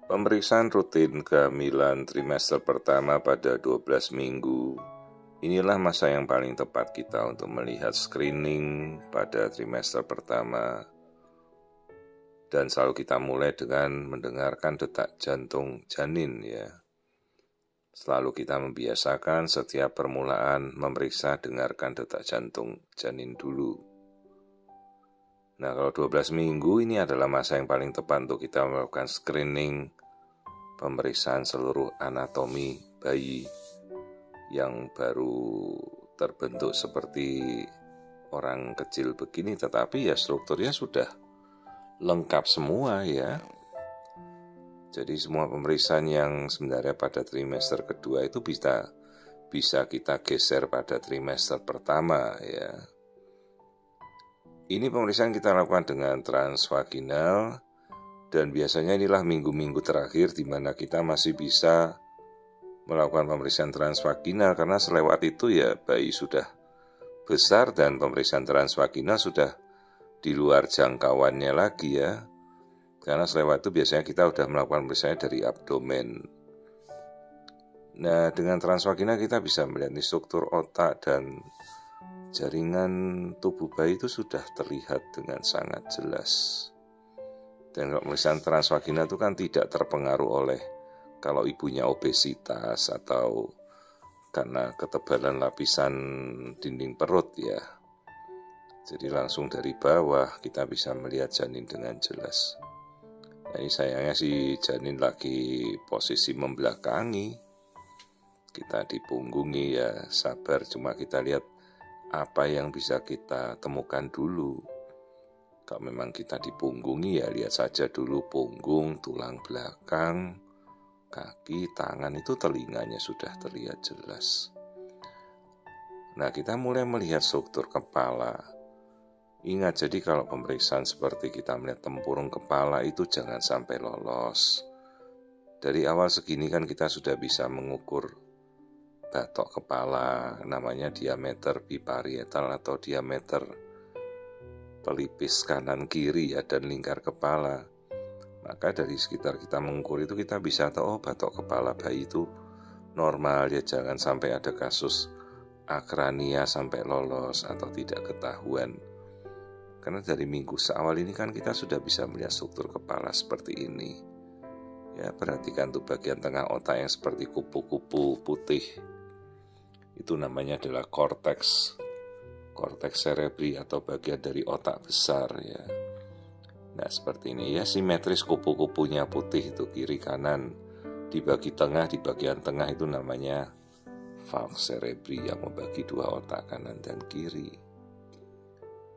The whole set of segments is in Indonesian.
Pemeriksaan rutin kehamilan trimester pertama pada 12 minggu. Inilah masa yang paling tepat kita untuk melihat screening pada trimester pertama. Dan selalu kita mulai dengan mendengarkan detak jantung janin ya. Selalu kita membiasakan setiap permulaan memeriksa dengarkan detak jantung janin dulu. Nah, kalau 12 minggu ini adalah masa yang paling tepat untuk kita melakukan screening pemeriksaan seluruh anatomi bayi yang baru terbentuk seperti orang kecil begini, tetapi ya strukturnya sudah lengkap semua ya. Jadi semua pemeriksaan yang sebenarnya pada trimester kedua itu bisa kita geser pada trimester pertama ya. Ini pemeriksaan kita lakukan dengan transvaginal. Dan biasanya inilah minggu-minggu terakhir di mana kita masih bisa melakukan pemeriksaan transvaginal, karena selewat itu ya bayi sudah besar dan pemeriksaan transvaginal sudah di luar jangkauannya lagi ya. Karena selewat itu biasanya kita sudah melakukan pemeriksaan dari abdomen. Nah, dengan transvaginal kita bisa melihat struktur otak dan jaringan tubuh bayi itu sudah terlihat dengan sangat jelas. Dan pemeriksaan transvaginal itu kan tidak terpengaruh oleh kalau ibunya obesitas atau karena ketebalan lapisan dinding perut ya. Jadi langsung dari bawah kita bisa melihat janin dengan jelas. Nah, ini sayangnya si janin lagi posisi membelakangi. Kita dipunggungi ya, sabar, cuma kita lihat apa yang bisa kita temukan dulu. Kalau memang kita dipunggungi ya lihat saja dulu punggung, tulang belakang, kaki, tangan, itu telinganya sudah terlihat jelas. Nah, kita mulai melihat struktur kepala. Ingat, jadi kalau pemeriksaan seperti kita melihat tempurung kepala itu jangan sampai lolos. Dari awal segini kan kita sudah bisa mengukur batok kepala, namanya diameter biparietal atau diameter pelipis kanan kiri ya, dan lingkar kepala. Maka dari sekitar kita mengukur itu kita bisa tahu batok kepala bayi itu normal ya, jangan sampai ada kasus akrania sampai lolos atau tidak ketahuan. Karena dari minggu seawal ini kan kita sudah bisa melihat struktur kepala seperti ini. Ya, perhatikan tuh bagian tengah otak yang seperti kupu-kupu putih. Itu namanya adalah korteks cerebri atau bagian dari otak besar ya. Nah, seperti ini ya, simetris kupu-kupunya putih itu kiri kanan. Di bagian tengah itu namanya falx cerebri yang membagi dua otak kanan dan kiri.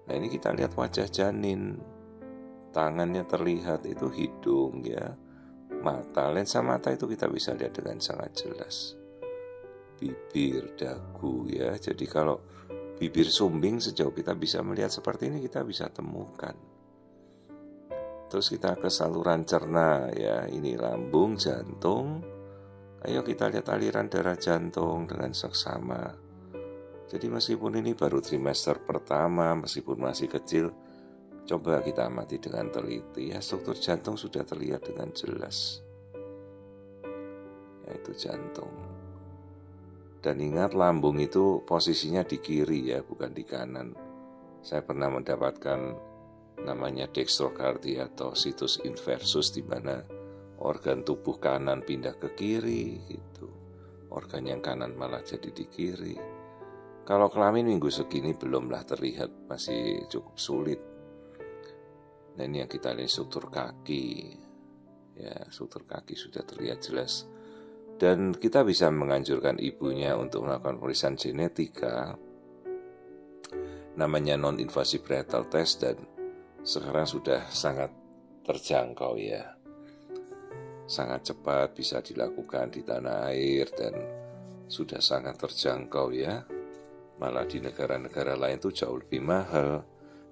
Nah, ini kita lihat wajah janin. Tangannya terlihat, itu hidung ya. Mata, lensa mata itu kita bisa lihat dengan sangat jelas. Bibir, dagu ya. Jadi kalau bibir sumbing sejauh kita bisa melihat seperti ini kita bisa temukan. Terus kita ke saluran cerna ya, ini lambung, jantung. Ayo kita lihat aliran darah jantung dengan seksama. Jadi meskipun ini baru trimester pertama, meskipun masih kecil, coba kita amati dengan teliti ya, struktur jantung sudah terlihat dengan jelas. Yaitu jantung. Dan ingat, lambung itu posisinya di kiri ya, bukan di kanan. Saya pernah mendapatkan namanya dextrocardia atau situs inversus, di mana organ tubuh kanan pindah ke kiri gitu. Organ yang kanan malah jadi di kiri. Kalau kelamin minggu segini belumlah terlihat, masih cukup sulit. Nah, ini yang kita lihat struktur kaki. Ya, struktur kaki sudah terlihat jelas. Dan kita bisa menganjurkan ibunya untuk melakukan pemeriksaan genetika, namanya non-invasive prenatal test, dan sekarang sudah sangat terjangkau ya. Sangat cepat bisa dilakukan di tanah air dan sudah sangat terjangkau ya. Malah di negara-negara lain itu jauh lebih mahal,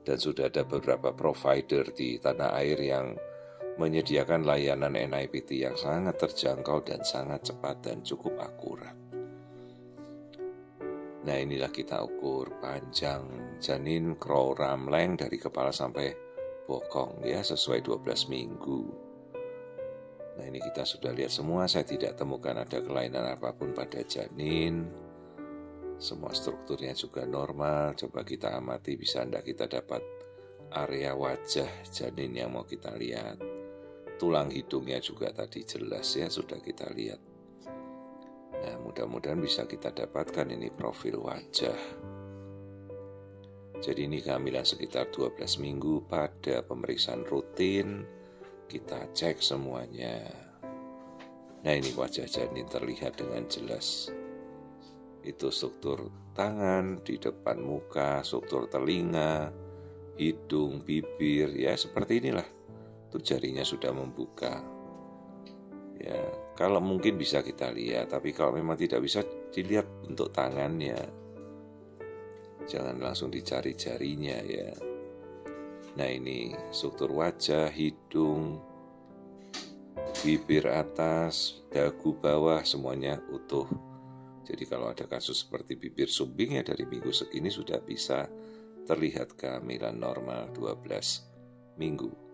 dan sudah ada beberapa provider di tanah air yang menyediakan layanan NIPT yang sangat terjangkau dan sangat cepat dan cukup akurat. Nah, inilah kita ukur panjang janin crow ramleng dari kepala sampai bokong ya, sesuai 12 minggu. Nah, ini kita sudah lihat semua, saya tidak temukan ada kelainan apapun pada janin. Semua strukturnya juga normal. Coba kita amati, bisa enggak kita dapat area wajah janin yang mau kita lihat. Tulang hidungnya juga tadi jelas ya, sudah kita lihat. Nah, mudah-mudahan bisa kita dapatkan ini profil wajah. Jadi ini kehamilan sekitar 12 minggu. Pada pemeriksaan rutin kita cek semuanya. Nah, ini wajah janin terlihat dengan jelas. Itu struktur tangan, di depan muka, struktur telinga, hidung, bibir, ya seperti inilah. Itu jarinya sudah membuka. Ya, kalau mungkin bisa kita lihat, tapi kalau memang tidak bisa dilihat untuk tangannya, jangan langsung dicari jarinya ya. Nah, ini struktur wajah, hidung, bibir atas, dagu bawah, semuanya utuh. Jadi kalau ada kasus seperti bibir sumbing ya dari minggu segini sudah bisa terlihat kehamilan normal 12 minggu.